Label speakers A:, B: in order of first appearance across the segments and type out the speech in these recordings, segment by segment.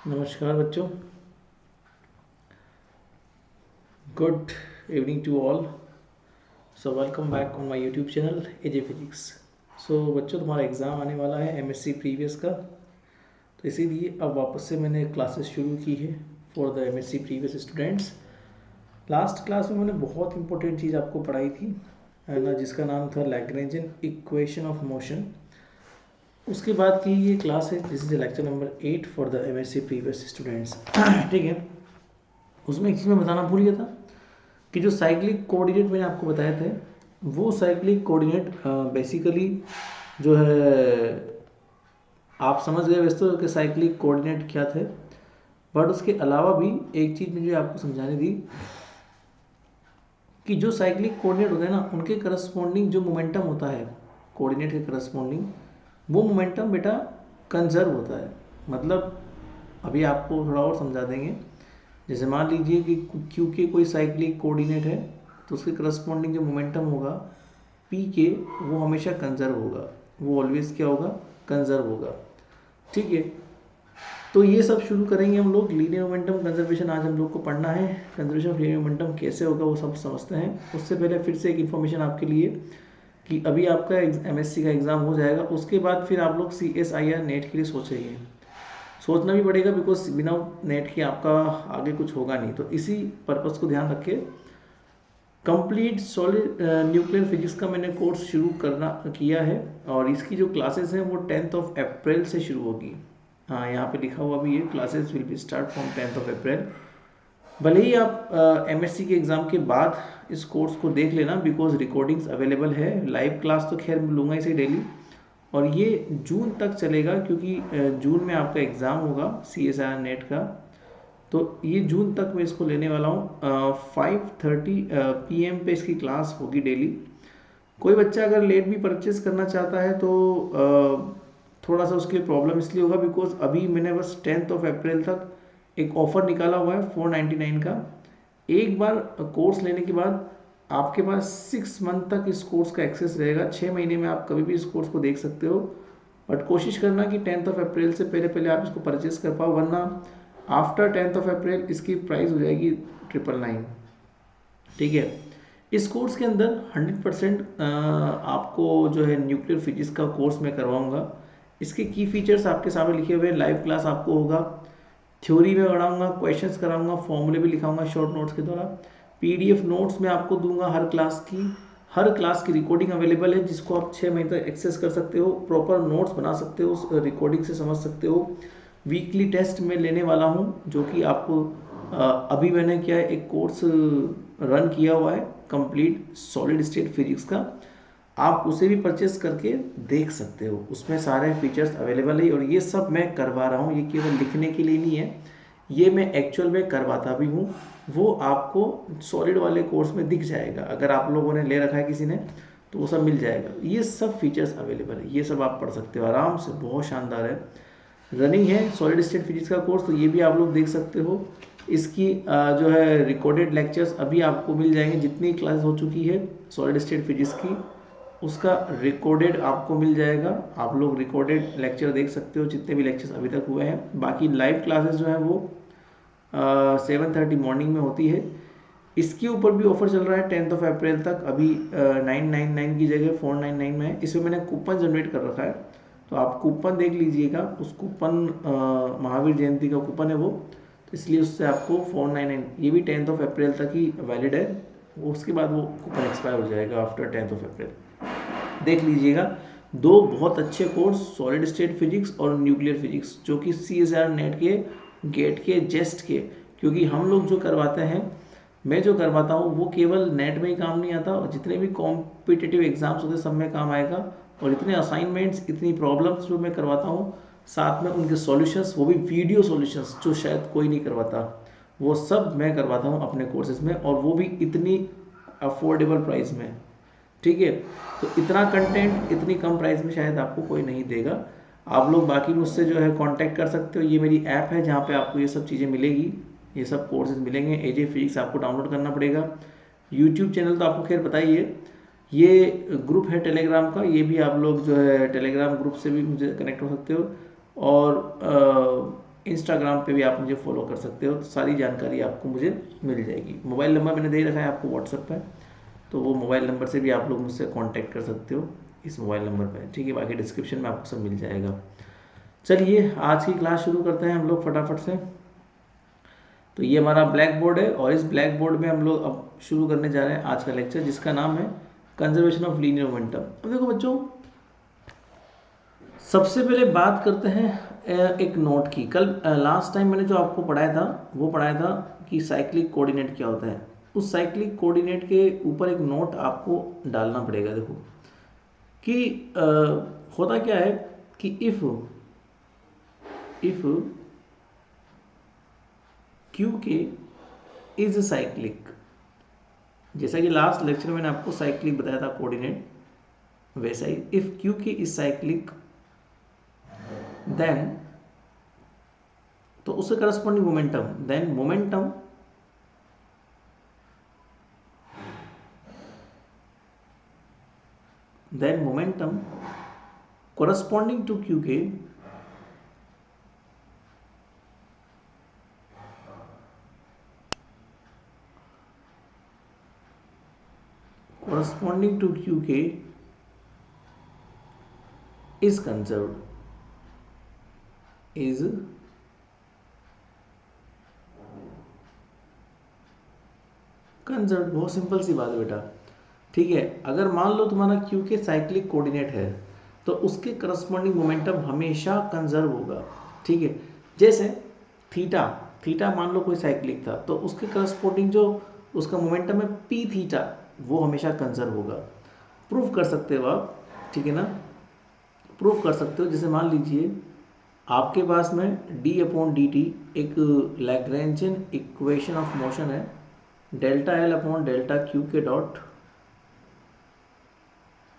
A: नमस्कार बच्चों, good evening to all. So welcome back on my YouTube channel AJ physics. So बच्चों, तुम्हारा exam आने वाला है एमएससी प्रीवियस का, तो इसीलिए अब वापस से मैंने क्लासेस शुरू की है for the MSc previous students. Last class में मैंने बहुत इंपॉर्टेंट चीज़ आपको पढ़ाई थी, है ना, जिसका नाम था लैग्रेंजियन इक्वेशन ऑफ मोशन। उसके बाद की ये क्लास है, this is lecture number 8 for the MSc previous students. ठीक है, उसमें एक चीज़ मैं बताना भूल गया था कि जो साइक्लिक कोऑर्डिनेट मैंने आपको बताए थे, वो साइक्लिक कोऑर्डिनेट बेसिकली जो है आप समझ गए वैसे तो कि साइक्लिक कोऑर्डिनेट क्या थे, बट उसके अलावा भी एक चीज़ मुझे आपको समझानी थी कि जो साइक्लिक कोऑर्डिनेट होते हैं ना, उनके करस्पॉन्डिंग जो मोमेंटम होता है कोऑर्डिनेट के करस्पॉन्डिंग, वो मोमेंटम बेटा कंजर्व होता है। मतलब अभी आपको थोड़ा और समझा देंगे। जैसे मान लीजिए कि क्योंकि कोई साइक्लिक कोऑर्डिनेट है तो उसके करस्पॉन्डिंग जो मोमेंटम होगा पी के, वो हमेशा कंजर्व होगा, वो ऑलवेज क्या होगा, कंजर्व होगा। ठीक है, तो ये सब शुरू करेंगे हम लोग। लीनियर मोमेंटम कंजर्वेशन आज हम लोग को पढ़ना है। कंजर्वेशन ऑफ लीनियर मोमेंटम कैसे होगा वो सब समझते हैं। उससे पहले फिर से एक इन्फॉर्मेशन आपके लिए कि अभी आपका एमएससी का एग्ज़ाम हो जाएगा, उसके बाद फिर आप लोग CSIR नेट के लिए सोचेंगे। सोचना भी पड़ेगा बिकॉज बिना नेट के आपका आगे कुछ होगा नहीं। तो इसी पर्पज़ को ध्यान रख के कंप्लीट सॉलिड न्यूक्लियर फिजिक्स का मैंने कोर्स शुरू करना किया है, और इसकी जो क्लासेस हैं वो 10 अप्रैल से शुरू होगी। हाँ, यहाँ पे लिखा हुआ भी है, classes will be start from 10 अप्रैल। भले ही आप एमएससी के एग्ज़ाम के बाद इस कोर्स को देख लेना, बिकॉज रिकॉर्डिंग्स अवेलेबल है। लाइव क्लास तो खैर लूँगा इसे डेली, और ये जून तक चलेगा क्योंकि जून में आपका एग्ज़ाम होगा CSIR नेट का। तो ये जून तक मैं इसको लेने वाला हूँ। 5:30 PM पे इसकी क्लास होगी डेली। कोई बच्चा अगर लेट भी परचेस करना चाहता है तो थोड़ा सा उसके प्रॉब्लम इसलिए होगा बिकॉज अभी मैंने बस 10 अप्रैल तक एक ऑफ़र निकाला हुआ है 499 का। एक बार कोर्स लेने के बाद आपके पास 6 मंथ तक इस कोर्स का एक्सेस रहेगा। 6 महीने में आप कभी भी इस कोर्स को देख सकते हो, बट कोशिश करना कि 10 अप्रैल से पहले पहले आप इसको परचेस कर पाओ, वरना आफ्टर 10 अप्रैल इसकी प्राइस हो जाएगी 999। ठीक है, इस कोर्स के अंदर 100% आपको जो है न्यूक्लियर फिजिक्स का कोर्स मैं करवाऊंगा। इसके की फीचर्स आपके सामने लिखे हुए हैं। लाइव क्लास आपको होगा, थ्योरी में पढ़ाऊंगा, क्वेश्चंस कराऊंगा, फॉर्मूले भी लिखाऊंगा शॉर्ट नोट्स के द्वारा। PDF नोट्स मैं आपको दूंगा हर क्लास की रिकॉर्डिंग अवेलेबल है, जिसको आप 6 महीने तक एक्सेस कर सकते हो, प्रॉपर नोट्स बना सकते हो, उस रिकॉर्डिंग से समझ सकते हो। वीकली टेस्ट मैं लेने वाला हूँ, जो कि आपको अभी मैंने क्या है, एक कोर्स रन किया हुआ है कंप्लीट सॉलिड स्टेट फिजिक्स का। आप उसे भी परचेस करके देख सकते हो, उसमें सारे फीचर्स अवेलेबल है। और ये सब मैं करवा रहा हूँ, ये केवल लिखने के लिए नहीं है, ये मैं एक्चुअल में करवाता भी हूँ। वो आपको सॉलिड वाले कोर्स में दिख जाएगा, अगर आप लोगों ने ले रखा है किसी ने तो वो सब मिल जाएगा। ये सब फीचर्स अवेलेबल है, ये सब आप पढ़ सकते हो आराम से, बहुत शानदार है। रनिंग है सॉलिड स्टेट फिजिक्स का कोर्स, तो ये भी आप लोग देख सकते हो। इसकी जो है रिकॉर्डेड लेक्चर्स अभी आपको मिल जाएंगे, जितनी क्लास हो चुकी है सॉलिड स्टेट फिजिक्स की उसका रिकॉर्डेड आपको मिल जाएगा। आप लोग रिकॉर्डेड लेक्चर देख सकते हो, जितने भी लेक्चर्स अभी तक हुए हैं। बाकी लाइव क्लासेस जो है वो 7:30 मॉर्निंग में होती है। इसके ऊपर भी ऑफर चल रहा है 10 अप्रैल तक। अभी 999 की जगह 499 में है। इसमें मैंने कूपन जनरेट कर रखा है, तो आप कूपन देख लीजिएगा। उस कूपन महावीर जयंती का कूपन है वो, तो इसलिए उससे आपको 499, ये भी 10 अप्रैल तक ही वैलिड है। उसके बाद वो कूपन एक्सपायर हो जाएगा आफ्टर 10 अप्रैल। देख लीजिएगा, दो बहुत अच्छे कोर्स, सॉलिड स्टेट फिजिक्स और न्यूक्लियर फिजिक्स, जो कि CSIR नेट के गेट के जेस्ट के, क्योंकि हम लोग जो करवाते हैं, मैं जो करवाता हूँ वो केवल नेट में ही काम नहीं आता, और जितने भी कॉम्पिटिटिव एग्जाम्स होते हैं सब में काम आएगा। और इतने असाइनमेंट्स, इतनी प्रॉब्लम्स जो मैं करवाता हूँ, साथ में उनके सॉल्यूशंस, वो भी वीडियो सॉल्यूशंस जो शायद कोई नहीं करवाता, वो सब मैं करवाता हूँ अपने कोर्सेज में, और वो भी इतनी अफोर्डेबल प्राइस में। ठीक है, तो इतना कंटेंट इतनी कम प्राइस में शायद आपको कोई नहीं देगा। आप लोग बाकी मुझसे जो है कांटेक्ट कर सकते हो। ये मेरी ऐप है जहाँ पे आपको ये सब चीज़ें मिलेगी, ये सब कोर्सेज मिलेंगे। एजे फिजिक्स आपको डाउनलोड करना पड़ेगा। यूट्यूब चैनल तो आपको खैर पता ही है। ये ग्रुप है टेलीग्राम का, ये भी आप लोग जो है टेलीग्राम ग्रुप से भी मुझे कनेक्ट हो सकते हो। और इंस्टाग्राम पे भी आप मुझे फॉलो कर सकते हो, तो सारी जानकारी आपको मुझे मिल जाएगी। मोबाइल नंबर मैंने दे रखा है आपको व्हाट्सएप पे, तो वो मोबाइल नंबर से भी आप लोग मुझसे कांटेक्ट कर सकते हो इस मोबाइल नंबर पे, ठीक है। बाकी डिस्क्रिप्शन में आपको सब मिल जाएगा। चलिए आज की क्लास शुरू करते हैं हम लोग फटाफट से। तो ये हमारा ब्लैक बोर्ड है और इस ब्लैक बोर्ड में हम लोग अब शुरू करने जा रहे हैं आज का लेक्चर, जिसका नाम है कंजर्वेशन ऑफ लीनियर मोमेंटम। अब देखो बच्चों, सबसे पहले बात करते हैं एक नोट की। कल लास्ट टाइम मैंने जो आपको पढ़ाया था वो पढ़ाया था कि साइक्लिक कोऑर्डिनेट क्या होता है। उस साइक्लिक कोऑर्डिनेट के ऊपर एक नोट आपको डालना पड़ेगा। देखो कि होता क्या है कि इफ क्यू के इज साइक्लिक, जैसा कि लास्ट लेक्चर में मैंने आपको साइक्लिक बताया था कोऑर्डिनेट, वैसा ही इफ क्यू के इज साइक्लिक देन, तो उससे corresponding momentum, then momentum corresponding to qk is conserved, बहुत सिंपल सी बात है बेटा, ठीक है। अगर मान लो तुम्हारा क्यू के साइक्लिक कोऑर्डिनेट है तो उसके करस्पॉन्डिंग मोमेंटम हमेशा कंजर्व होगा, ठीक है। जैसे थीटा मान लो कोई साइक्लिक था तो उसके करस्पॉन्डिंग जो उसका मोमेंटम है पी थीटा, वो हमेशा कंजर्व होगा। प्रूफ कर सकते हो आप, ठीक है ना, प्रूफ कर सकते हो। जैसे मान लीजिए आपके पास में डी अपॉन डी टी एक लैग्रेंजियन इक्वेशन ऑफ मोशन है, delta L upon delta Q k dot,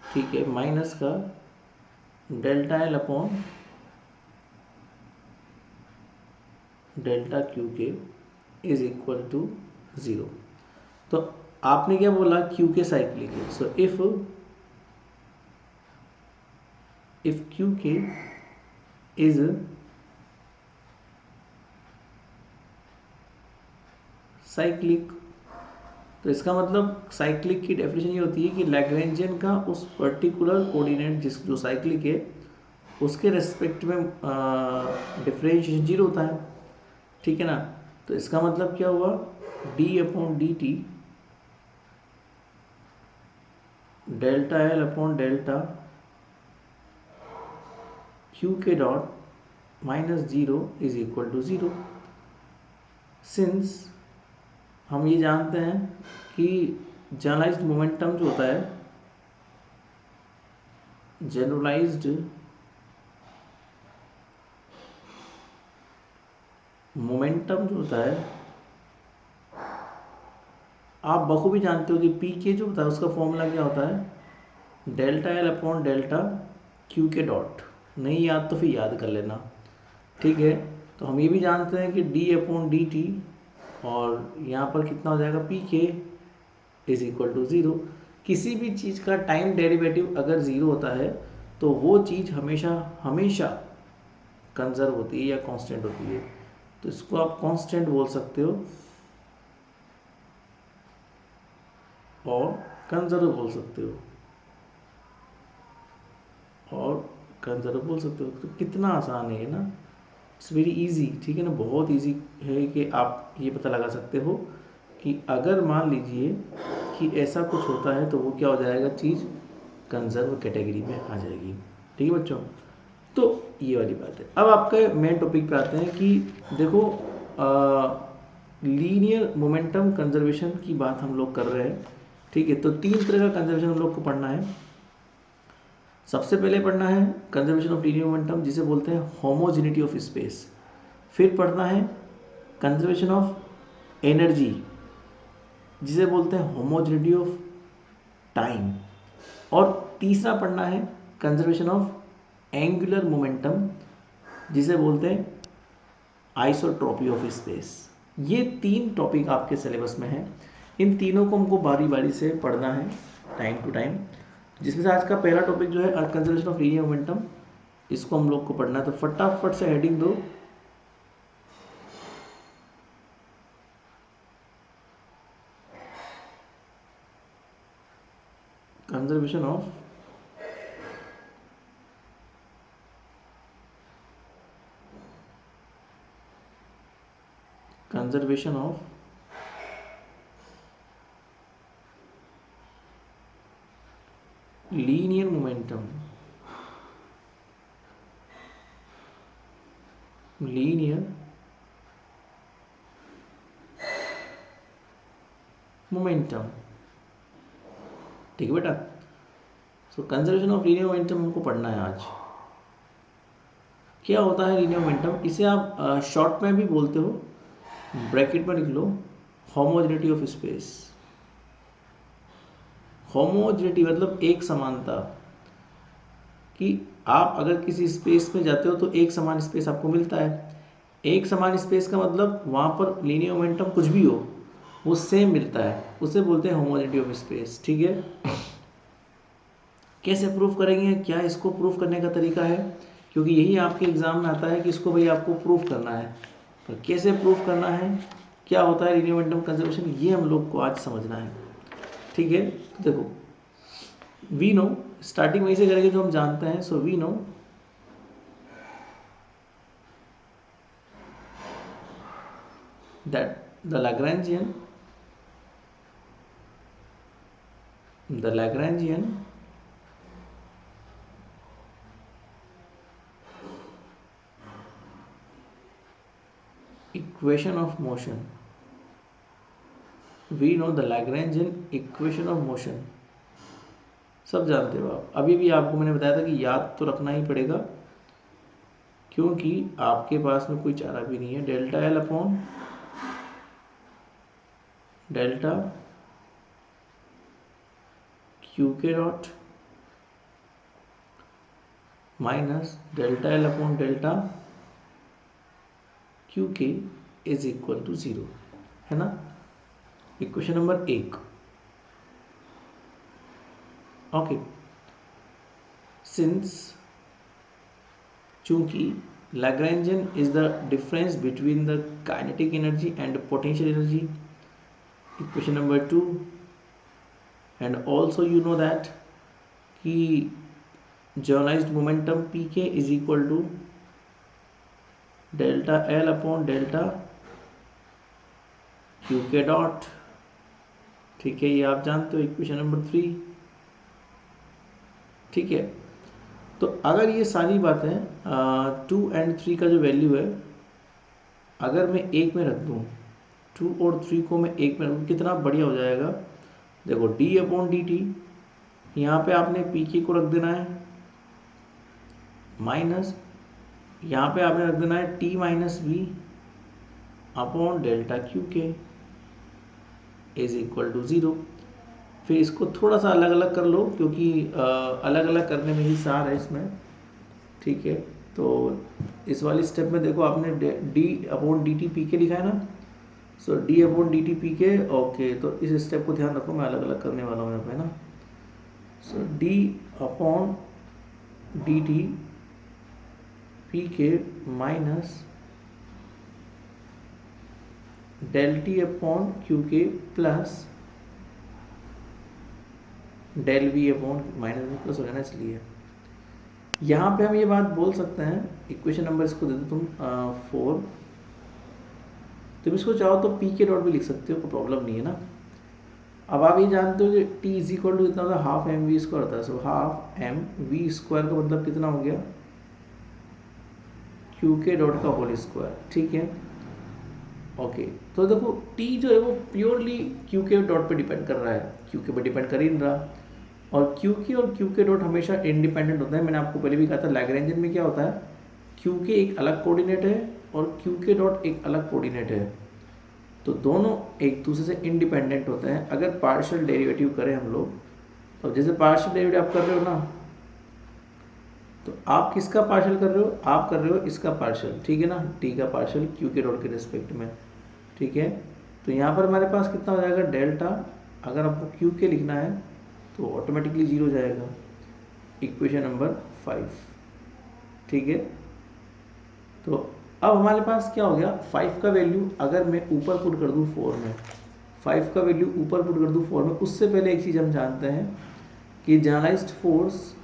A: ठीक है, माइनस का delta L upon delta Q के इज इक्वल टू 0। तो आपने क्या बोला, क्यू के साइक्लिक है। सो इफ क्यू के इज साइक्लिक, तो इसका मतलब साइक्लिक की डेफिनेशन ये होती है कि लैग्रेंजियन का उस पर्टिकुलर कोऑर्डिनेट जो साइक्लिक है उसके रेस्पेक्ट में डिफरेंशिएशन 0 होता है, ठीक है ना। तो इसका मतलब क्या हुआ, d upon d t delta L upon delta Q k dot minus 0 is equal to 0। Since हम ये जानते हैं कि जनरलाइज्ड मोमेंटम जो होता है, जनरलाइज्ड मोमेंटम जो होता है, आप बखूबी जानते हो कि पी के जो होता है उसका फॉर्मूला क्या होता है, delta L upon delta Q k dot. नहीं याद तो फिर याद कर लेना, ठीक है। तो हम ये भी जानते हैं कि डी अपॉन डी टी, और यहाँ पर कितना हो जाएगा, P k is equal to 0। किसी भी चीज़ का टाइम डेरिवेटिव अगर 0 होता है तो वो चीज़ हमेशा कंजर्व होती है या कांस्टेंट होती है। तो इसको आप कांस्टेंट बोल सकते हो और कंजर्व बोल सकते हो, तो कितना आसान है ना, इट्स वेरी इजी, ठीक है ना, बहुत इजी है कि आप ये पता लगा सकते हो कि अगर मान लीजिए कि ऐसा कुछ होता है तो वो क्या हो जाएगा, चीज़ कंजर्व कैटेगरी में आ जाएगी, ठीक है बच्चों। तो ये वाली बात है। अब आपके मेन टॉपिक पे आते हैं कि देखो लीनियर मोमेंटम कंजर्वेशन की बात हम लोग कर रहे हैं, ठीक है। तो 3 तरह का कंजर्वेशन हम लोग को पढ़ना है। सबसे पहले पढ़ना है कंजर्वेशन ऑफ लीनियर मोमेंटम, जिसे बोलते हैं होमोजेनिटी ऑफ स्पेस। फिर पढ़ना है कंजर्वेशन ऑफ एनर्जी, जिसे बोलते हैं होमोजेनिटी ऑफ टाइम। और तीसरा पढ़ना है कंजर्वेशन ऑफ एंगुलर मोमेंटम, जिसे बोलते हैं आइसोट्रॉपी ऑफ स्पेस। ये 3 टॉपिक आपके सिलेबस में हैं। इन तीनों को हमको बारी बारी से पढ़ना है टाइम टू टाइम, जिसमें से आज का पहला टॉपिक जो है कंजर्वेशन ऑफ लीनियर मोमेंटम, इसको हम लोग को पढ़ना है। तो फटाफट से हेडिंग दो, conservation of linear momentum, linear momentum. ठीक है बेटा, सो कंजर्वेशन ऑफ लीनियर मोमेंटम हमको पढ़ना है आज। क्या होता है लीनियर मोमेंटम? इसे आप शॉर्ट में भी बोलते हो, ब्रैकेट में लिख लो होमोजेनिटी ऑफ स्पेस। होमोजेनिटी मतलब एक समानता, कि आप अगर किसी स्पेस में जाते हो तो एक समान स्पेस आपको मिलता है। एक समान स्पेस का मतलब वहाँ पर लीनियर मोमेंटम कुछ भी हो वो सेम मिलता है, उसे बोलते हैं होमोजेनिटी ऑफ स्पेस। ठीक है, कैसे प्रूफ करेंगे? क्या इसको प्रूफ करने का तरीका है? क्योंकि यही आपके एग्जाम में आता है कि इसको भाई आपको प्रूफ करना है, तो कैसे प्रूफ करना है, क्या होता है लीनियर मोमेंटम कंजर्वेशन, ये हम लोग को आज समझना है। ठीक है, तो देखो वी नो, स्टार्टिंग वहीं से करेंगे जो हम जानते हैं। So we know that the Lagrangian equation of motion, we know the Lagrangian equation of motion, सब जानते हो आप। अभी भी आपको मैंने बताया था कि याद तो रखना ही पड़ेगा, क्योंकि आपके पास में कोई चारा भी नहीं है। Delta L upon delta Q k dot minus delta L upon delta Q के इज इक्वल टू 0, है ना। Equation number 1। ओके, सिंस चूंकि Lagrangian is the difference between the kinetic energy and potential energy, equation number 2, and also you know that कि generalized momentum pk is equal to delta L upon delta qk dot। ठीक है, ये आप जानते हो, equation number 3। ठीक है, तो अगर ये सारी बातें 2 and 3 का जो वैल्यू है अगर मैं एक में रख दूँ, 2 और 3 को मैं एक में रख दूँ, कितना बढ़िया हो जाएगा। देखो डी अपॉन डी टी, यहाँ पे आपने पी के को रख देना है माइनस, यहाँ पे आपने रख देना है T minus we upon delta Q के इज इक्वल टू 0। फिर इसको थोड़ा सा अलग अलग कर लो, क्योंकि अलग अलग करने में ही सार है इसमें। ठीक है, तो इस वाली स्टेप में देखो आपने d upon d t p k लिखा है ना, so d upon d t p k. Okay, तो इस स्टेप को ध्यान रखो, मैं अलग अलग करने वाला हूँ यहाँ पे ना। So d upon d t p k minus del t upon q k plus del v upon minus में प्लस हो जाना, इसलिए यहाँ पे हम ये बात बोल सकते हैं। इक्वेशन नंबर इसको दे दो तुम 4, तुम इसको चाहो तो पी के डॉट भी लिख सकते हो, कोई प्रॉब्लम नहीं है ना। अब आप ये जानते हो कि टी इज इक्वल टू कितना होता है, हाफ एम वी स्क्वायर होता है। So half m v square का मतलब कितना हो गया, क्यू के डॉट का होल स्क्वायर। ठीक है, ओके, तो देखो टी जो है वो प्योरली क्यू के डॉट पे डिपेंड कर रहा है, क्यू के पे डिपेंड कर ही नहीं रहा। और क्यू के और क्यू के डॉट हमेशा इंडिपेंडेंट होता है। मैंने आपको पहले भी कहा था लैग्रेंजियन में क्या होता है, क्यू के एक अलग कोऑर्डिनेट है और क्यू के डॉट एक अलग कोऑर्डिनेट है, तो दोनों एक दूसरे से इंडिपेंडेंट होते हैं। अगर पार्शियल डेरिवेटिव करें हम लोग, तो जैसे पार्शियल डेरिवेटिव आप कर रहे हो ना, तो आप किसका पार्शियल कर रहे हो, आप कर रहे हो इसका पार्शियल। ठीक है ना, टी का पार्शियल क्यू के डॉट के रिस्पेक्ट में। ठीक है, तो यहाँ पर हमारे पास कितना हो जाएगा, डेल्टा, अगर आपको क्यू के लिखना है तो ऑटोमेटिकली 0 हो जाएगा। Equation number 5। ठीक है, तो अब हमारे पास क्या हो गया, 5 का वैल्यू अगर मैं ऊपर पुट कर दूँ 4 में, 5 का वैल्यू ऊपर पुट कर दूँ 4 में, उससे पहले एक चीज़ हम जानते हैं कि जनरलाइज्ड फोर्स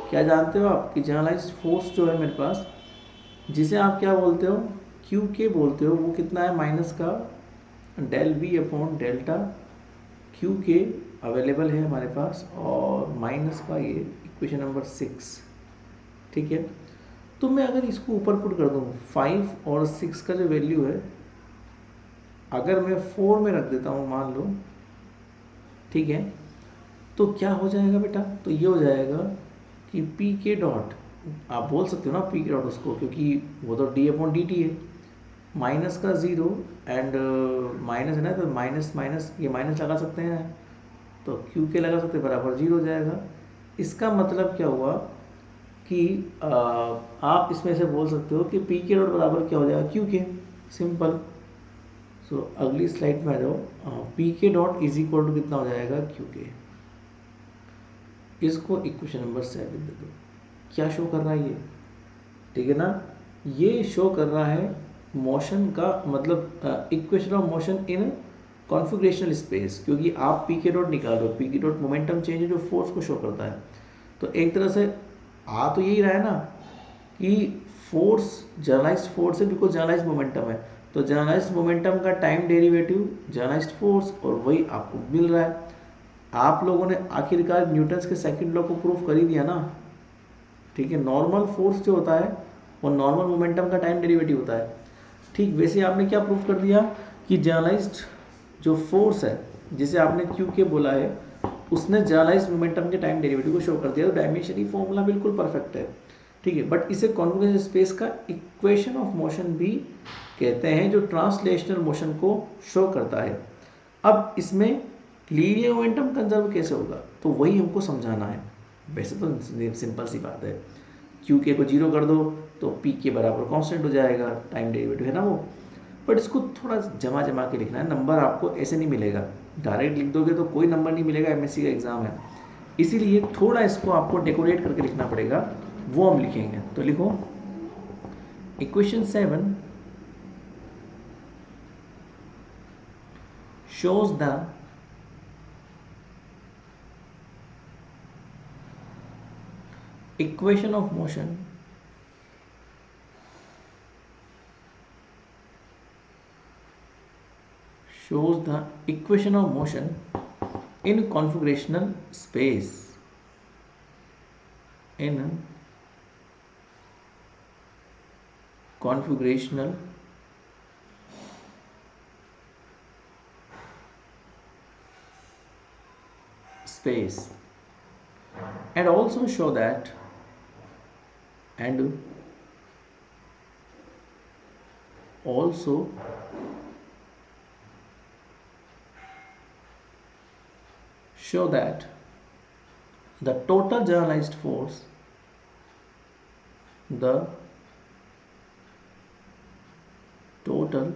A: क्या जानते हो आप कि जनरलाइज्ड फोर्स जो है मेरे पास, जिसे आप क्या बोलते हो, क्यू के बोलते हो, वो कितना है, माइनस का del v upon delta Q k available है हमारे पास, और माइनस का ये इक्वेशन नंबर 6। ठीक है, तो मैं अगर इसको ऊपर पुट कर दूँ 5 और 6 का जो वैल्यू है, अगर मैं 4 में रख देता हूँ मान लो, ठीक है, तो क्या हो जाएगा बेटा, तो ये हो जाएगा कि पी के डॉट, आप बोल सकते हो ना पी के डॉट उसको, क्योंकि वो तो डी अपॉन डी टी है, माइनस का ज़ीरो एंड माइनस है ना, तो माइनस माइनस ये माइनस लगा सकते हैं, तो क्यू के लगा सकते हैं, बराबर जीरो हो जाएगा। इसका मतलब क्या हुआ कि आप इसमें से बोल सकते हो कि पी के डॉट बराबर क्या हो जाएगा, क्यू के, सिंपल। सो अगली स्लाइड में आ जाओ, P k dot is equal to कितना हो जाएगा, क्यू के। इसको इक्वेशन नंबर 7 दे दो, क्या शो कर रहा है ये, ठीक है ना, ये शो कर रहा है मोशन का, मतलब equation of motion in configurational space, क्योंकि आप पी के डॉट निकाल रहे हो, P k dot momentum change है जो फोर्स को शो करता है। तो एक तरह से आ तो यही रहा है ना कि फोर्स जनरलाइज्ड फोर्स है, बिकॉज जनरलाइज्ड मोमेंटम है, तो जनरलाइज्ड मोमेंटम का टाइम डेरिवेटिव जनरलाइज्ड फोर्स, और वही आपको मिल रहा है। आप लोगों ने आखिरकार न्यूटन्स के सेकंड लॉ को प्रूफ कर ही दिया ना, ठीक है, नॉर्मल फोर्स जो होता है वो नॉर्मल मोमेंटम का टाइम डेरिवेटिव होता है। ठीक वैसे आपने क्या प्रूफ कर दिया कि जनरलाइज्ड जो फोर्स है, जिसे आपने क्यू के बोला है, उसने जनरलाइज्ड मोमेंटम के टाइम डेरिवेटिव को शो कर दिया, तो डायमेंशनली फॉर्मूला बिल्कुल परफेक्ट है। ठीक है, बट इसे कॉन्फिगरेशन स्पेस का इक्वेशन ऑफ मोशन भी कहते हैं, जो ट्रांसलेशनल मोशन को शो करता है। अब इसमें लीनियर मोमेंटम कंजर्व कैसे होगा, तो वही हमको समझाना है। वैसे तो सिंपल सी बात है, क्यू के को जीरो कर दो तो पी के बराबर कांस्टेंट हो जाएगा, टाइम डेरिवेटिव है ना वो। बट इसको थोड़ा जमा जमा के लिखना है, नंबर आपको ऐसे नहीं मिलेगा, डायरेक्ट लिख दोगे तो कोई नंबर नहीं मिलेगा, एमएससी का एग्ज़ाम है, इसीलिए थोड़ा इसको आपको डेकोरेट करके लिखना पड़ेगा, वो हम लिखेंगे। तो लिखो equation 7 shows the equation of motion shows the equation of motion in configurational space, in configurational space, and also show that, and also show that the total generalized force, the total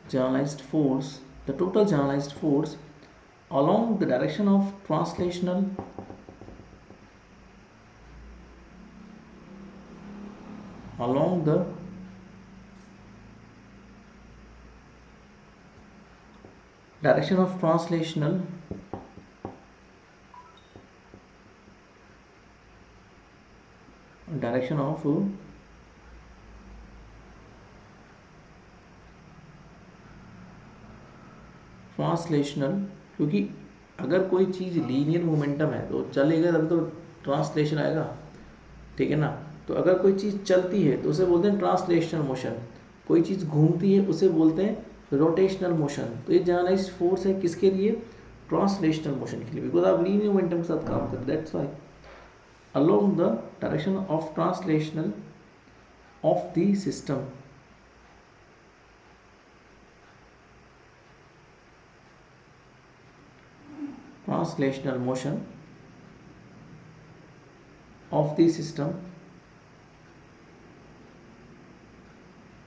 A: generalized force, the total generalized force along the direction of translational along the direction of translational direction of translational, क्योंकि अगर कोई चीज़ linear momentum है तो चलेगा तब तो translation आएगा, ठीक है ना। तो अगर कोई चीज़ चलती है तो उसे बोलते हैं ट्रांसलेशनल मोशन, कोई चीज़ घूमती है उसे बोलते हैं रोटेशनल मोशन। तो ये जनरलाइज्ड फोर्स है किसके लिए, ट्रांसलेशनल मोशन के लिए, बिकॉज आप लीनियर मोमेंटम के साथ काम करते, that's why along the direction of translational of the system, translational motion of the system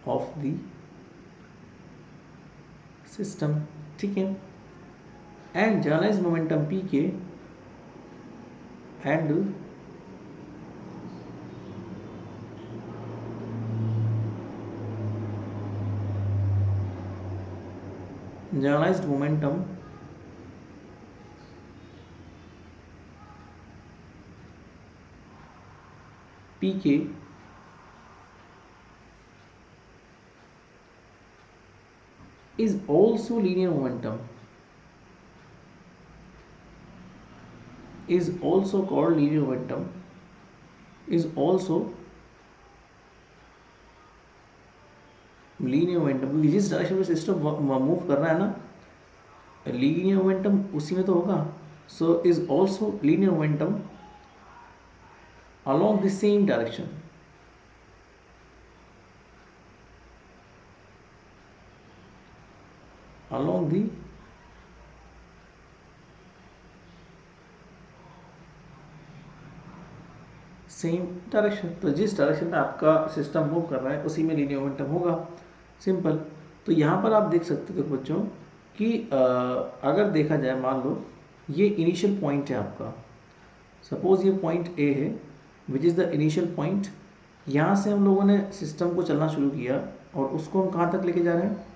A: of the system, ठीक है, and generalized momentum pk and generalized momentum pk is also linear momentum, is also called linear momentum, is also linear momentum, क्योंकि जिस direction में system move कर रहा है ना, linear momentum उसी में तो होगा. So is also linear momentum along the same direction. Along the same direction. तो जिस डायरेक्शन में आपका सिस्टम मूव कर रहा है उसी में लीनियर मोमेंटम होगा. सिंपल. तो यहाँ पर आप देख सकते हो बच्चों कि अगर देखा जाए, मान लो ये इनिशियल पॉइंट है आपका, सपोज ये पॉइंट ए है which is the initial point. यहाँ से हम लोगों ने सिस्टम को चलना शुरू किया और उसको हम कहाँ तक लेके जा रहे हैं,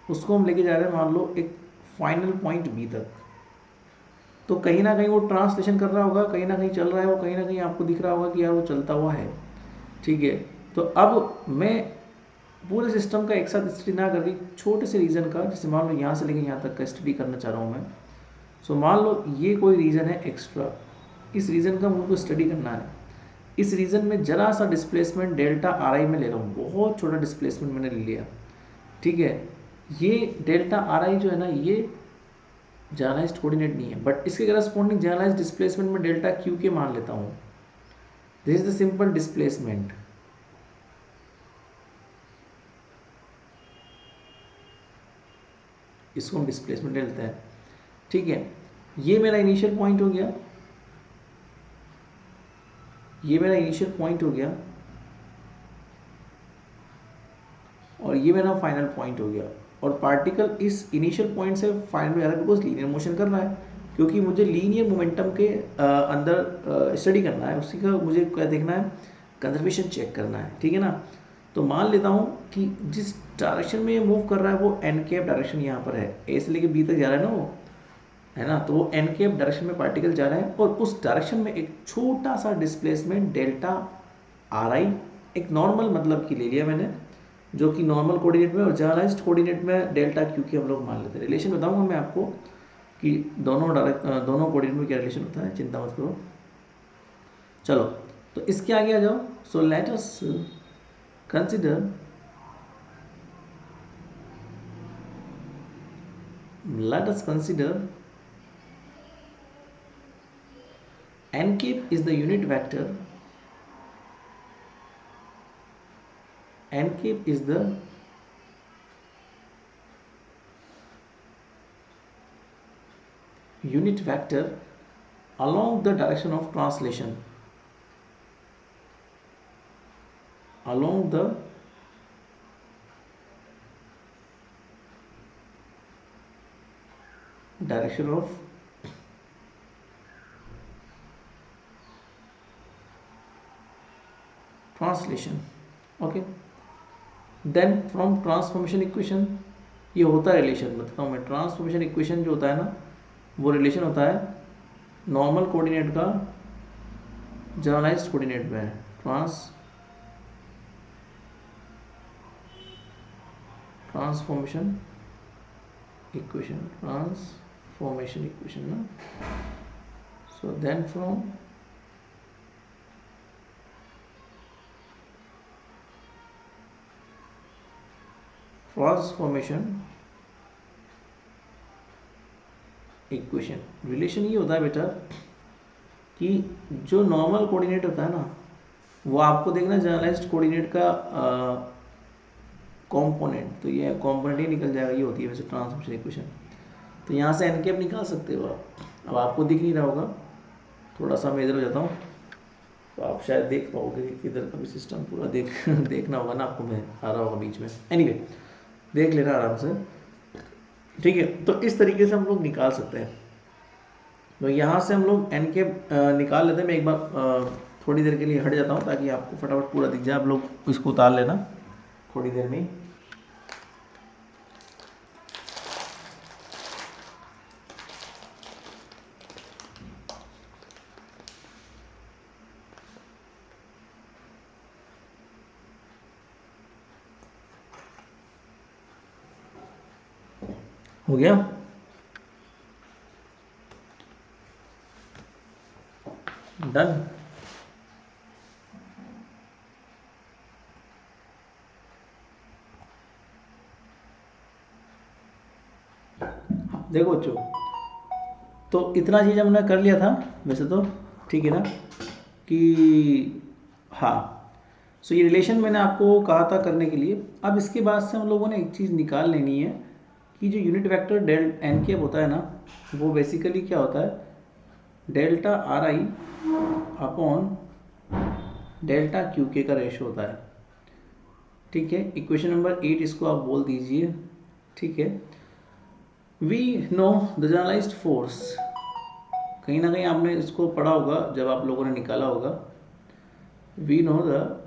A: उसको हम लेके जा रहे हैं मान लो एक फाइनल पॉइंट बी तक. तो कहीं ना कहीं वो ट्रांसलेशन कर रहा होगा, कहीं ना कहीं चल रहा है वो, कहीं ना कहीं आपको दिख रहा होगा कि यार वो चलता हुआ है. ठीक है. तो अब मैं पूरे सिस्टम का एक साथ स्टडी ना करके छोटे से रीजन का, जैसे मान लो यहाँ से लेके यहाँ तक का स्टडी करना चाह रहा हूँ मैं. सो मान लो ये कोई रीजन है एक्स्ट्रा, इस रीजन का मुझको स्टडी करना है. इस रीजन में जरा सा डिस्प्लेसमेंट डेल्टा आर आई में ले रहा हूँ, बहुत छोटा डिस्प्लेसमेंट मैंने ले लिया. ठीक है. ये डेल्टा आर आई जो है ना, ये जनरलाइज्ड कोऑर्डिनेट नहीं है, बट इसके करस्पॉन्डिंग जनरलाइज्ड डिस्प्लेसमेंट में डेल्टा क्यू के मान लेता हूँ. This is the simple displacement. इसको हम डिस्प्लेसमेंट लेते हैं. ठीक है. ये मेरा इनिशियल पॉइंट हो गया, ये मेरा इनिशियल पॉइंट हो गया और ये मेरा फाइनल पॉइंट हो गया. और पार्टिकल इस इनिशियल पॉइंट से फाइनल में जा रहा है बिकॉज लीनियर मोशन कर रहा है, क्योंकि मुझे लीनियर मोमेंटम के अंदर स्टडी करना है, उसी का मुझे क्या देखना है, कंजर्वेशन चेक करना है. ठीक है ना. तो मान लेता हूँ कि जिस डायरेक्शन में ये मूव कर रहा है वो एन कैप डायरेक्शन यहाँ पर है, ए से लेके बी तक जा रहा है ना वो, है ना. तो वो एन कैप डायरेक्शन में पार्टिकल जा रहा है और उस डायरेक्शन में एक छोटा सा डिस्प्लेसमेंट डेल्टा आर आई, एक नॉर्मल मतलब की ले लिया मैंने, जो कि नॉर्मल कोऑर्डिनेट में और जनरलाइज्ड कोऑर्डिनेट में डेल्टा क्यू के हम लोग मान लेते हैं. रिलेशन बताऊंगा मैं आपको कि दोनों कोऑर्डिनेट में क्या रिलेशन होता है, चिंता मत करो. चलो तो इसके आगे आ जाओ. So let us consider n cap is the unit vector, n cap is the unit vector along the direction of translation, along the direction of translation. Okay. Then from transformation equation, ये होता है relation, बताता हूँ मैं. Transformation equation जो होता है ना, वो रिलेशन होता है नॉर्मल कोऑर्डिनेट का जनरलाइज्ड कोऑर्डिनेट में. ट्रांसफॉर्मेशन इक्वेशन ना. So then from transformation equation relation ये होता है बेटा कि जो नॉर्मल कोऑर्डिनेट होता है ना, वो आपको देखना जनरलाइज्ड कोऑर्डिनेट का कंपोनेंट, तो ये कंपोनेंट ही निकल जाएगा. ये होती है वैसे ट्रांसफॉर्मेशन इक्वेशन. तो यहाँ से एन कैप निकाल सकते हो आप. अब आपको दिख नहीं रहा होगा, थोड़ा सा मैं इधर हो जाता हूँ तो आप शायद देख पाओगे कि इधर का भी सिस्टम पूरा देखना होगा ना आपको, मैं आ रहा होगा बीच में. एनीवे देख लेना आराम से. ठीक है. तो इस तरीके से हम लोग निकाल सकते हैं. तो यहाँ से हम लोग एन कैप निकाल लेते हैं. मैं एक बार थोड़ी देर के लिए हट जाता हूँ ताकि आपको फटाफट पूरा दिख जाए. आप लोग इसको उतार लेना थोड़ी देर में. हो गया? डन। देखो बच्चों, तो इतना चीज़ हमने कर लिया था वैसे तो, ठीक है ना, कि हाँ, सो ये रिलेशन मैंने आपको कहा था करने के लिए। अब इसके बाद से हम लोगों ने एक चीज़ निकाल लेनी है कि जो unit vector del n cap होता है ना, वो बेसिकली क्या होता है, delta r i upon delta Q k का रेशो होता है। ठीक है, इक्वेशन नंबर 8 इसको आप बोल दीजिए। ठीक है, we know the generalized force, कहीं ना कहीं आपने इसको पढ़ा होगा जब आप लोगों ने निकाला होगा। We know the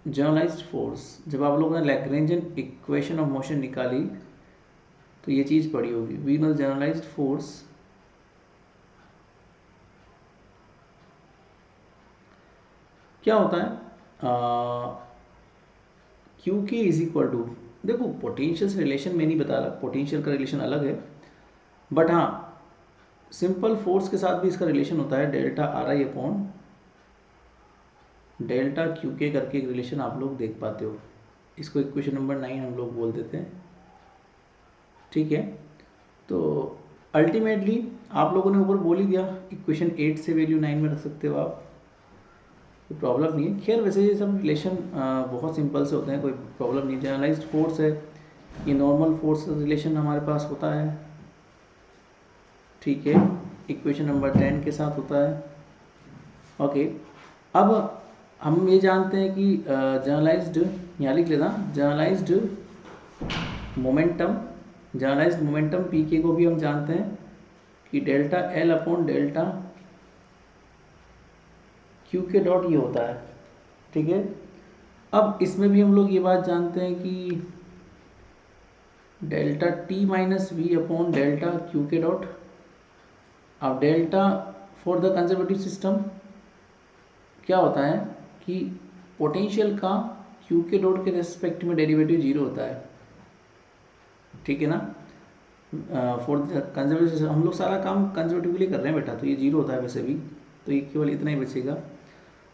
A: generalized force, जब आप लोगों ने लैग्रेंजियन इक्वेशन ऑफ मोशन निकाली तो ये चीज़ पढ़ी होगी। वी नो जनरलाइज्ड फोर्स क्या होता है, क्यू के इज इक्वल टू, देखो पोटेंशियल से रिलेशन में नहीं बता रहा, पोटेंशियल का रिलेशन अलग है, बट हाँ सिंपल फोर्स के साथ भी इसका रिलेशन होता है, delta r i upon delta Q के करके एक रिलेशन आप लोग देख पाते हो। इसको इक्वेशन नंबर 9 हम लोग बोल देते हैं। ठीक है, तो अल्टीमेटली आप लोगों ने ऊपर बोल ही दिया, इक्वेशन 8 से वैल्यू 9 में रख सकते हो आप, कोई प्रॉब्लम नहीं है। खैर वैसे ये सब रिलेशन बहुत सिंपल से होते हैं, कोई प्रॉब्लम नहीं। जनरलाइज्ड फोर्स है, ये नॉर्मल फोर्स रिलेशन हमारे पास होता है। ठीक है, इक्वेशन नंबर 10 के साथ होता है। ओके, अब हम ये जानते हैं कि जनरलाइज्ड, यहाँ लिख लेना, generalized momentum, generalized momentum p k को भी हम जानते हैं कि delta L upon delta Q k dot ये होता है। ठीक है, अब इसमें भी हम लोग ये बात जानते हैं कि delta t minus we upon delta Q k dot. अब delta for the conservative system क्या होता है कि पोटेंशियल का क्यू के डॉट के रेस्पेक्ट में डेरिवेटिव जीरो होता है। ठीक है ना, फॉर द कंजर्वेटिव सिस्टम हम लोग सारा काम कंजर्वेटिवली कर रहे हैं बेटा, तो ये जीरो होता है वैसे भी, तो ये केवल इतना ही बचेगा।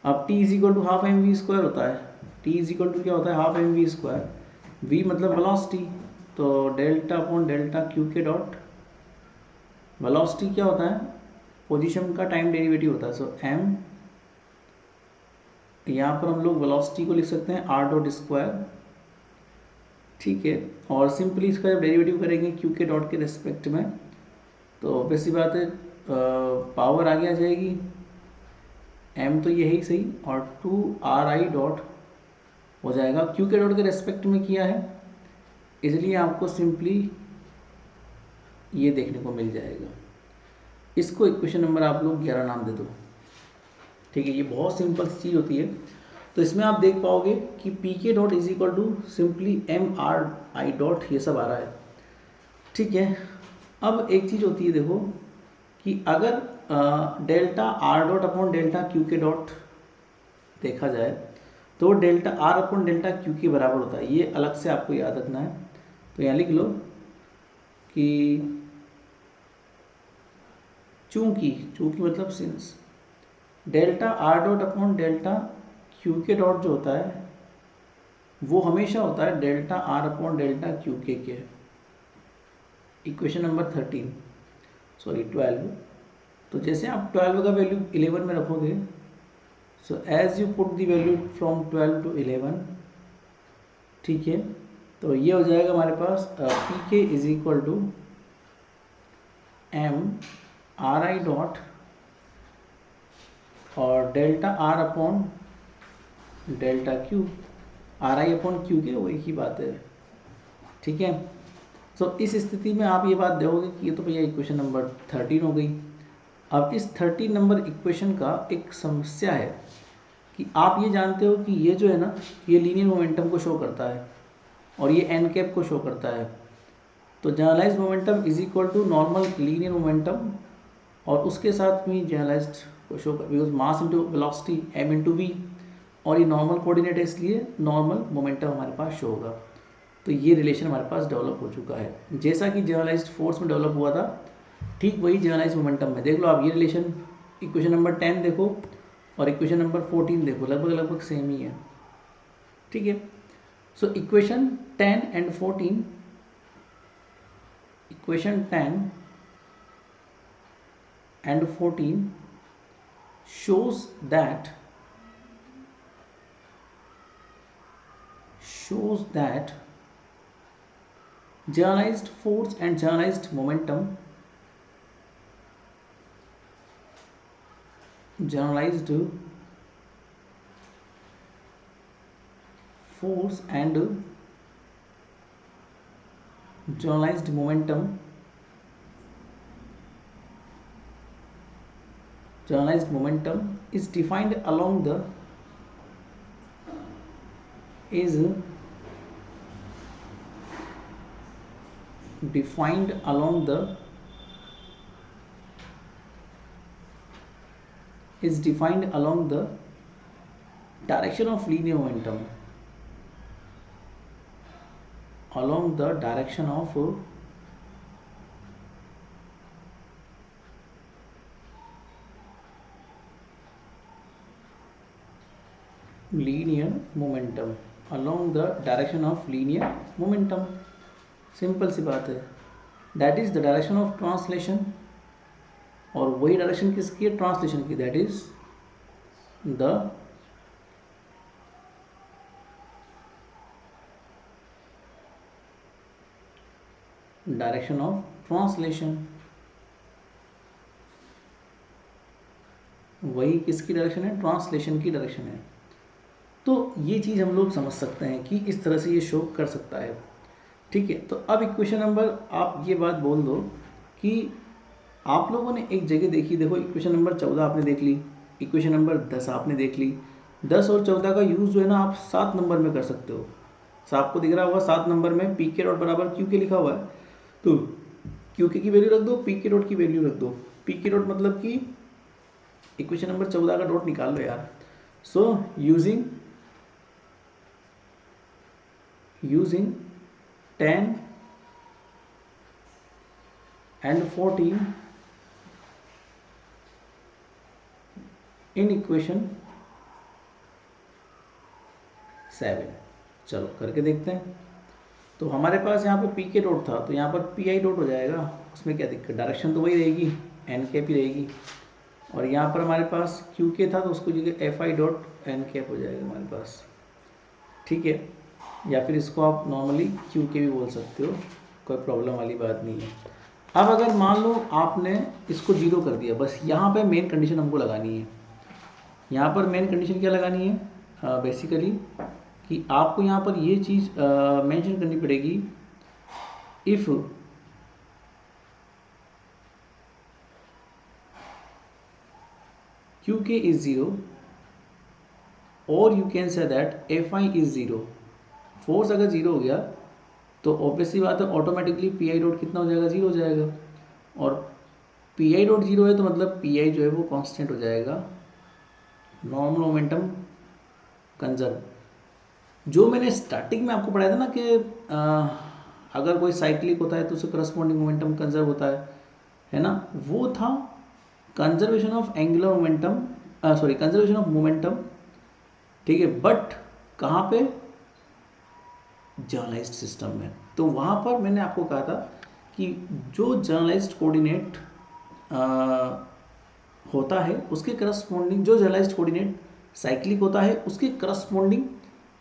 A: अब t is equal to half m v square होता है, टी इज इक्वल टू क्या होता है, half m v square, v मतलब वेलोसिटी, तो delta upon delta Q k dot, velocity क्या होता है, पोजीशन का टाइम डेरिवेटिव होता है, सो एम, यहाँ पर हम लोग वेलोसिटी को लिख सकते हैं आर डॉट स्क्वायर। ठीक है, और सिंपली इसका जब डेरिवेटिव करेंगे क्यू के डॉट के रिस्पेक्ट में, तो वैसी बात है पावर आगे आ जाएगी, एम तो यही सही, और 2 RI डॉट हो जाएगा, क्यू के डॉट के रेस्पेक्ट में किया है इसलिए आपको सिंपली ये देखने को मिल जाएगा। इसको इक्वेशन नंबर आप लोग 11 नाम दे दो। ठीक है, ये बहुत सिंपल चीज़ होती है। तो इसमें आप देख पाओगे कि p k dot is equal to simply MRI dot, ये सब आ रहा है। ठीक है, अब एक चीज़ होती है देखो कि अगर delta R dot upon delta Q k dot देखा जाए तो delta r upon delta Q के बराबर होता है, ये अलग से आपको याद रखना है। तो यहाँ लिख लो कि चूंकि, चूंकि मतलब since delta R dot upon delta Q k dot जो होता है वो हमेशा होता है delta r upon delta Q के। इक्वेशन नंबर 12, तो जैसे आप 12 का वैल्यू 11 में रखोगे, so as you put the value from 12 to 11, ठीक है, तो ये हो जाएगा हमारे पास p k is equal to MRI dot और delta r upon delta q, RI upon q k वो एक ही बात है। ठीक है, तो इस स्थिति में आप ये बात देखोगे कि ये तो भैया इक्वेशन नंबर 13 हो गई। अब इस 13 नंबर इक्वेशन का एक समस्या है कि आप ये जानते हो कि ये जो है ना, ये लीनियर मोमेंटम को शो करता है और ये एन कैप को शो करता है। तो generalized momentum is equal to normal linear momentum, और उसके साथ में जनरलाइज्ड को शो कर, because mass into velocity m into v, और ये नॉर्मल कोऑर्डिनेट है इसलिए नॉर्मल मोमेंटम हमारे पास शो होगा। तो ये रिलेशन हमारे पास डेवलप हो चुका है। जैसा कि जनरलाइज्ड फोर्स में डेवलप हुआ था, ठीक वही जनरलाइज्ड मोमेंटम में। देख लो आप ये रिलेशन, इक्वेशन नंबर 10 देखो और इक्वेशन नंबर 14 देखो, लगभग लगभग सेम ही है। ठीक है, so equation 10 and 14, equation 10 and 14 shows that generalized force and generalized momentum, generalized force and generalized momentum, generalized momentum is defined along the is defined along the is defined along the direction of linear momentum, along the direction of linear momentum, along the direction of linear momentum। Simple सी बात है, that is the direction of translation, और वही direction किसकी है, translation की, that is the direction of translation. वही किसकी डायरेक्शन है, ट्रांसलेशन की डायरेक्शन है। तो ये चीज़ हम लोग समझ सकते हैं कि इस तरह से ये शो कर सकता है। ठीक है, तो अब इक्वेशन नंबर, आप ये बात बोल दो कि आप लोगों ने एक जगह देखी, देखो इक्वेशन नंबर 14 आपने देख ली, इक्वेशन नंबर 10 आपने देख ली। 10 और 14 का यूज़ जो है ना आप 7 नंबर में कर सकते हो। तो आपको दिख रहा होगा 7 नंबर में पी के डॉट बराबर क्यू के लिखा हुआ है, तो क्यू के की वैल्यू रख दो, पी के डॉट की वैल्यू रख दो। पी के डॉट मतलब कि इक्वेशन नंबर 14 का डॉट निकाल लो यार। So using 10 and 14 in equation 7, चलो करके देखते हैं। तो हमारे पास यहाँ पे पी के डॉट था, तो यहाँ पर पी आई डॉट हो जाएगा, उसमें क्या दिक्कत, डायरेक्शन तो वही रहेगी, एन कैप ही रहेगी। और यहाँ पर हमारे पास क्यू के था, तो उसको जगह f i dot n cap हो जाएगा हमारे पास। ठीक है, या फिर इसको आप नॉर्मली क्यू के भी बोल सकते हो, कोई प्रॉब्लम वाली बात नहीं है। अब अगर मान लो आपने इसको जीरो कर दिया, बस यहाँ पे मेन कंडीशन हमको लगानी है। यहाँ पर मेन कंडीशन क्या लगानी है, बेसिकली कि आपको यहाँ पर ये चीज़ मेंशन करनी पड़ेगी, इफ़ क्यू के इज़ ज़ीरो और you can say that F I is zero. Force अगर ज़ीरो हो गया तो ऑब्वियसली बात है ऑटोमेटिकली पी आई डॉट कितना हो जाएगा, ज़ीरो हो जाएगा। और पी आई डॉट ज़ीरो है तो मतलब पी आई जो है वो कांस्टेंट हो जाएगा, नॉर्मल मोमेंटम कंजर्व। जो मैंने स्टार्टिंग में आपको पढ़ाया था ना कि अगर कोई साइक्लिक होता है तो उसे करस्पॉन्डिंग मोमेंटम कंजर्व होता है ना, वो था conservation of angular momentum, sorry conservation of momentum. ठीक है, बट कहाँ पे, जर्नलाइज्ड सिस्टम में। तो वहाँ पर मैंने आपको कहा था कि जो जर्नलाइज्ड कोऑर्डिनेट होता है उसके करस्पॉन्डिंग, जो जर्नलाइज्ड कोऑर्डिनेट साइक्लिक होता है उसके करस्पॉन्डिंग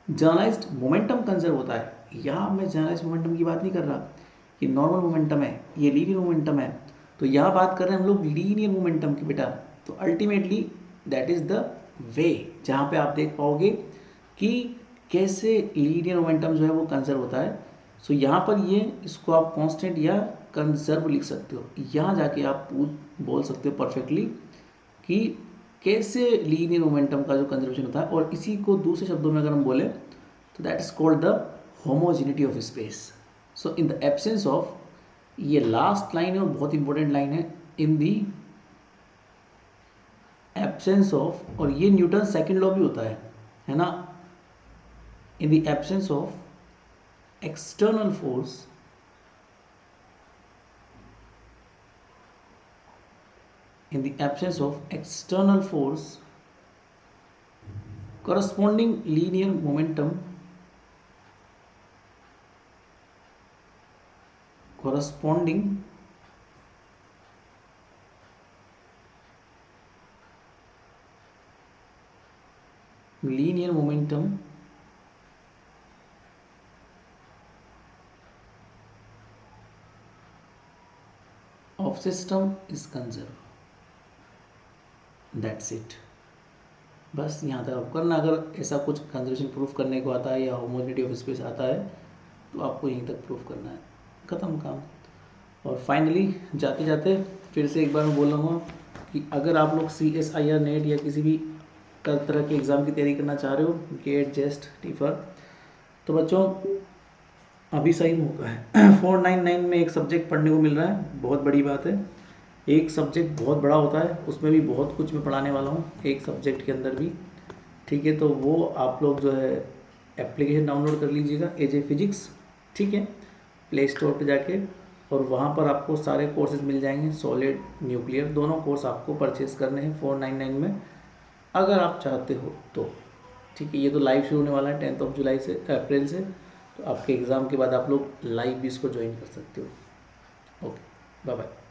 A: जर्नलाइज्ड मोमेंटम कंजर्व होता है। यहाँ मैं जर्नलाइज्ड मोमेंटम की बात नहीं कर रहा कि नॉर्मल मोमेंटम है, ये लीनियर मोमेंटम है। तो यहाँ बात कर रहे हैं हम लोग लीनियर मोमेंटम की बेटा। तो ultimately that is the way जहाँ पे आप देख पाओगे कि कैसे लीनियर मोमेंटम जो है वो कंजर्व होता है। सो यहाँ पर ये इसको आप कांस्टेंट या कंजर्व लिख सकते हो, यहाँ जाके आप बोल सकते हो परफेक्टली कि कैसे लीनियर मोमेंटम का जो कंजर्वेशन होता है। और इसी को दूसरे शब्दों में अगर हम बोले तो that is called the homogeneity of space. So in the absence of, ये लास्ट लाइन है और बहुत इंपॉर्टेंट लाइन है, इन दी एब्सेंस ऑफ, और ये न्यूटन सेकंड लॉ भी होता है ना, in the absence of external force in the absence of external force, corresponding linear momentum of system is conserved. That's it. बस यहाँ तक आप करना। अगर ऐसा कुछ कंजर्वेशन प्रूफ करने को आता है या होमोजेनिटी ऑफ स्पेस आता है तो आपको यहीं तक प्रूफ करना है, ख़त्म काम। और फाइनली जाते जाते फिर से एक बार मैं बोलूँगा कि अगर आप लोग CSIR नेट या किसी भी तरह के एग्ज़ाम की तैयारी करना चाह रहे हो, गेट, जेस्ट, टीफर, तो बच्चों अभी सही मौका है। 499 में एक सब्जेक्ट पढ़ने को मिल रहा है, बहुत बड़ी बात है। एक सब्जेक्ट बहुत बड़ा होता है, उसमें भी बहुत कुछ मैं पढ़ाने वाला हूँ एक सब्जेक्ट के अंदर भी, ठीक है। तो वो आप लोग जो है एप्लीकेशन डाउनलोड कर लीजिएगा AJ फिजिक्स, ठीक है, प्ले स्टोर पर जाके, और वहाँ पर आपको सारे कोर्सेज मिल जाएंगे। सॉलिड, न्यूक्लियर, दोनों कोर्स आपको परचेज़ करने हैं 499 में अगर आप चाहते हो तो, ठीक है। ये तो लाइव शुरू होने वाला है 10 जुलाई से, अप्रैल से, तो आपके एग्ज़ाम के बाद आप लोग लाइव भी इसको ज्वाइन कर सकते हो। Okay, bye bye.